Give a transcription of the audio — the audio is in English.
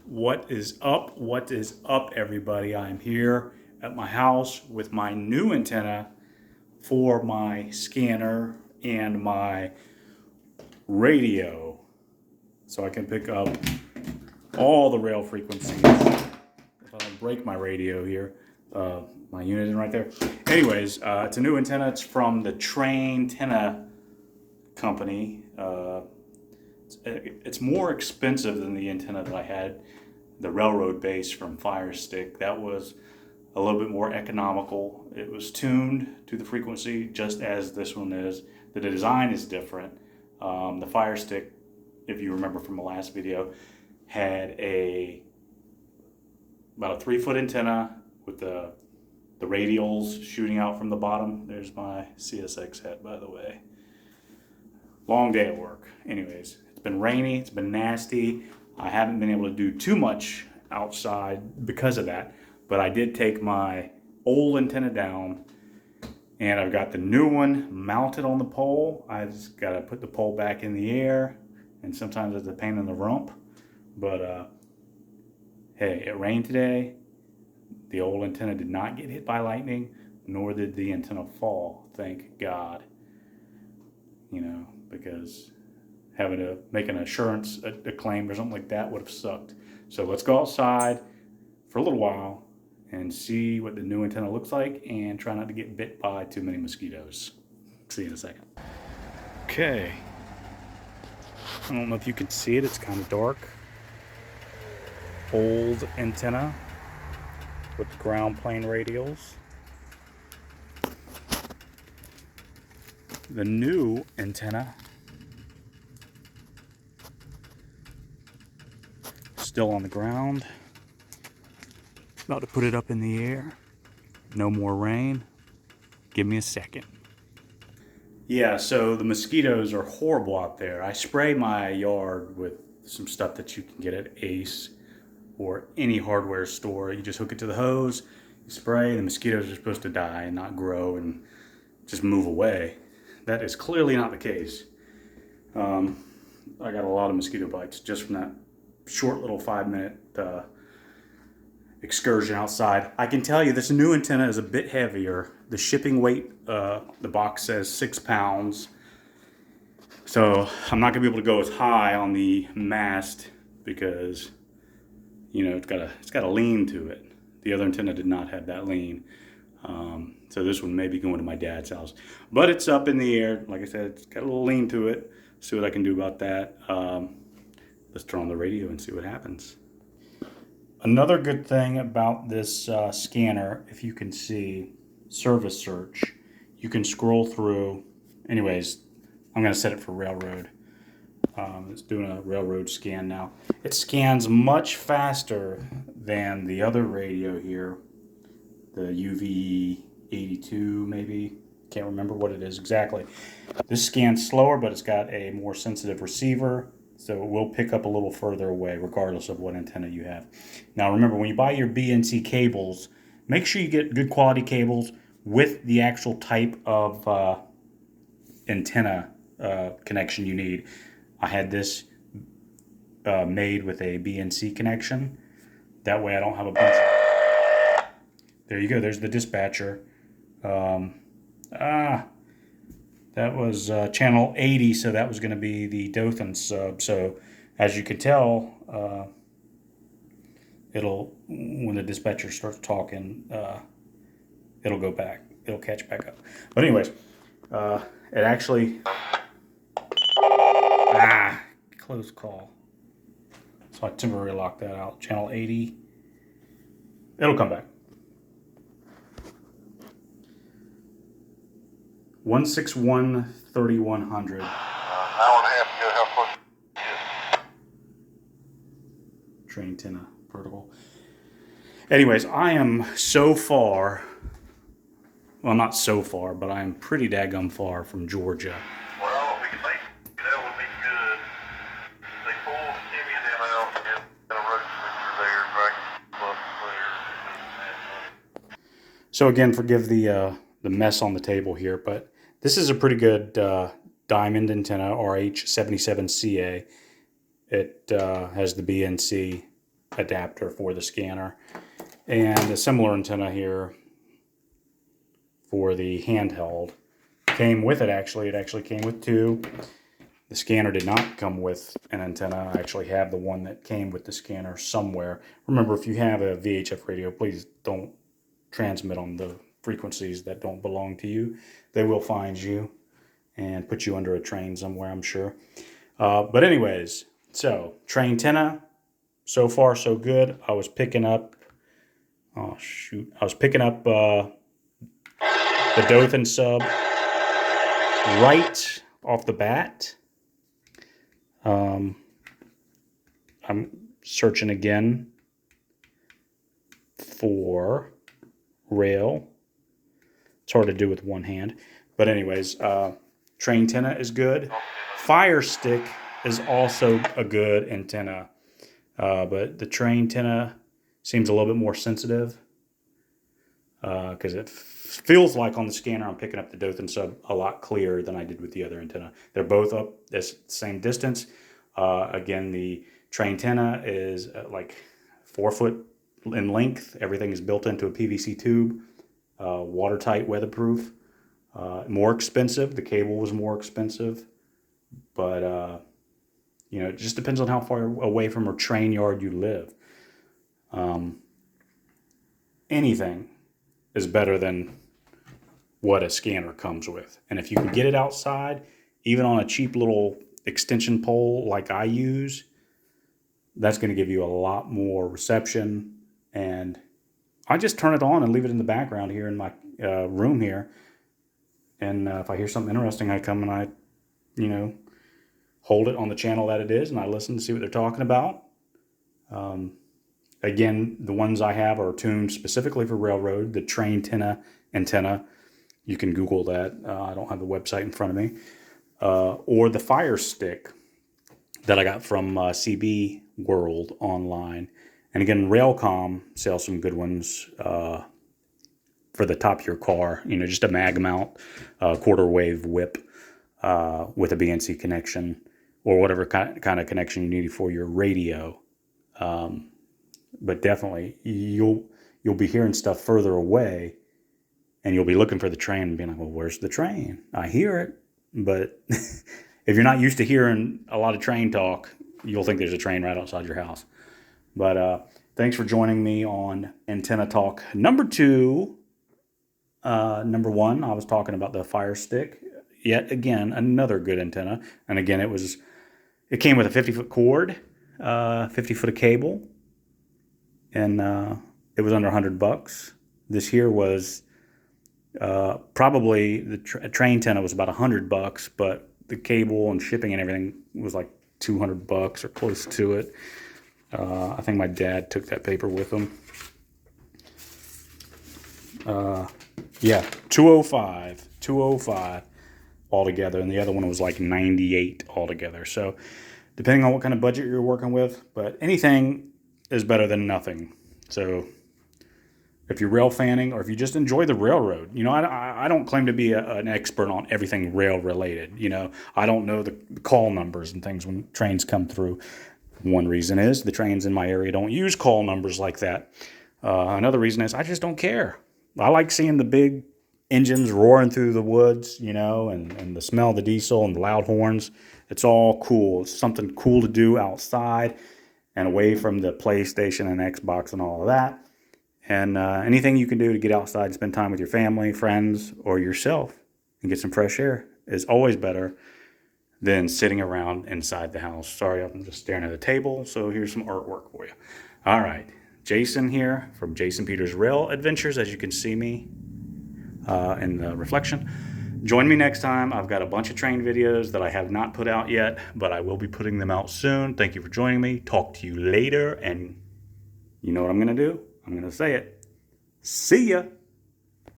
What is up? What is up, everybody? I'm here at my house with my new antenna for my scanner and my radio, so I can pick up all the rail frequencies. If I don't break my radio here, my unit is right there. Anyways, it's a new antenna. It's from the Antenna company. It's more expensive than the antenna that I had, the railroad base from Fire Stick. That was a little bit more economical. It was tuned to the frequency just as this one is. The design is different. The Fire Stick, if you remember from the last video, had about a 3-foot antenna with the radials shooting out from the bottom. There's my CSX hat, by the way. Long day at work. Anyways, it's been rainy, it's been nasty. I haven't been able to do too much outside because of that, but I did take my old antenna down and I've got the new one mounted on the pole. I just got to put the pole back in the air, and sometimes it's a pain in the rump, but hey, it rained today. The old antenna did not get hit by lightning, nor did the antenna fall, thank God. You know, because having to make an assurance, a claim or something like that would have sucked. So let's go outside for a little while and see what the new antenna looks like and try not to get bit by too many mosquitoes. See you in a second. Okay. I don't know if you can see it, it's kind of dark. Old antenna with ground plane radials. The new antenna, still on the ground. About to put it up in the air. No more rain. Give me a second. Yeah, so the mosquitoes are horrible out there. I spray my yard with some stuff that you can get at Ace or any hardware store. You just hook it to the hose, you spray, the mosquitoes are supposed to die and not grow and just move away. That is clearly not the case. I got a lot of mosquito bites just from that short little 5-minute excursion outside. I can tell you this new antenna is a bit heavier. The shipping weight, the box says 6 pounds. So I'm not gonna be able to go as high on the mast because, you know, it's got a lean to it. The other antenna did not have that lean. So this one may be going to my dad's house. But it's up in the air. Like I said, it's got a little lean to it. See what I can do about that. Let's turn on the radio and see what happens. Another good thing about this scanner, if you can see, service search, you can scroll through. Anyways, I'm going to set it for railroad. It's doing a railroad scan now. It scans much faster than the other radio here, the UV82 maybe. Can't remember what it is exactly. This scans slower, but it's got a more sensitive receiver, so it will pick up a little further away regardless of what antenna you have. Now remember, when you buy your BNC cables, make sure you get good quality cables with the actual type of antenna connection you need. I had this made with a BNC connection. That way I don't have a bunch of... There you go, there's the dispatcher. That was channel 80, so that was going to be the Dothan sub. So as you can tell, when the dispatcher starts talking, it'll go back. It'll catch back up. But anyways, it actually... close call. So I temporarily locked that out. Channel 80. It'll come back. 161 3100. Train antenna vertical. Anyways, I am so far. Well, not so far, but I am pretty daggum far from Georgia. Well, we think that would be good. They pulled Timmy and them out and got a road switcher there, dragging plus there. So again, forgive the mess on the table here, but this is a pretty good diamond antenna, RH77CA. It has the BNC adapter for the scanner. And a similar antenna here for the handheld. Came with it actually. It actually came with two. The scanner did not come with an antenna. I actually have the one that came with the scanner somewhere. Remember, if you have a VHF radio, please don't transmit on the frequencies that don't belong to you. They will find you and put you under a train somewhere, I'm sure. But anyways, so train antenna, so far so good. I was picking up, the Dothan sub right off the bat. I'm searching again for rail. It's hard to do with one hand. But anyways, train antenna is good. Fire stick is also a good antenna. But the train antenna seems a little bit more sensitive. Because it feels like on the scanner I'm picking up the Dothan sub a lot clearer than I did with the other antenna. They're both up the same distance. Again, the train antenna is like 4 foot in length. Everything is built into a PVC tube, watertight, weatherproof. More expensive. The cable was more expensive, but you know, it just depends on how far away from a train yard you live. Anything is better than what a scanner comes with. And if you can get it outside, even on a cheap little extension pole like I use, that's going to give you a lot more reception. And I just turn it on and leave it in the background here in my room here. And if I hear something interesting, I come and I, you know, hold it on the channel that it is, and I listen to see what they're talking about. Again, the ones I have are tuned specifically for railroad, the train antenna. You can Google that. I don't have the website in front of me. Or the Fire Stick that I got from CB World online. And again, Railcom sells some good ones for the top of your car. You know, just a mag mount, quarter wave whip with a BNC connection or whatever kind of connection you need for your radio. But definitely, you'll be hearing stuff further away, and you'll be looking for the train and being like, well, where's the train? I hear it. But if you're not used to hearing a lot of train talk, you'll think there's a train right outside your house. But thanks for joining me on Antenna Talk number 2. Number 1, I was talking about the Fire Stick. Yet again, another good antenna. And again, it came with a 50-foot cord, 50 foot of cable. And it was under $100. This here was probably the train antenna was about $100, but the cable and shipping and everything was like $200 or close to it. I think my dad took that paper with him. Yeah, 205 altogether, and the other one was like 98 altogether. So depending on what kind of budget you're working with, but anything is better than nothing. So if you're rail fanning, or if you just enjoy the railroad, you know, I don't claim to be an expert on everything rail related. You know, I don't know the call numbers and things when trains come through. One reason is the trains in my area don't use call numbers like that. Another reason is I just don't care. I like seeing the big engines roaring through the woods, you know, and the smell of the diesel and the loud horns. It's all cool. It's something cool to do outside and away from the PlayStation and Xbox and all of that. And anything you can do to get outside and spend time with your family, friends, or yourself and get some fresh air is always better than sitting around inside the house. Sorry, I'm just staring at the table, so here's some artwork for you. All right, Jason here from Jason Peters Rail Adventures, as you can see me in the reflection. Join me next time. I've got a bunch of train videos that I have not put out yet, but I will be putting them out soon. Thank you for joining me. Talk to you later, and you know what I'm going to do? I'm going to say it. See ya.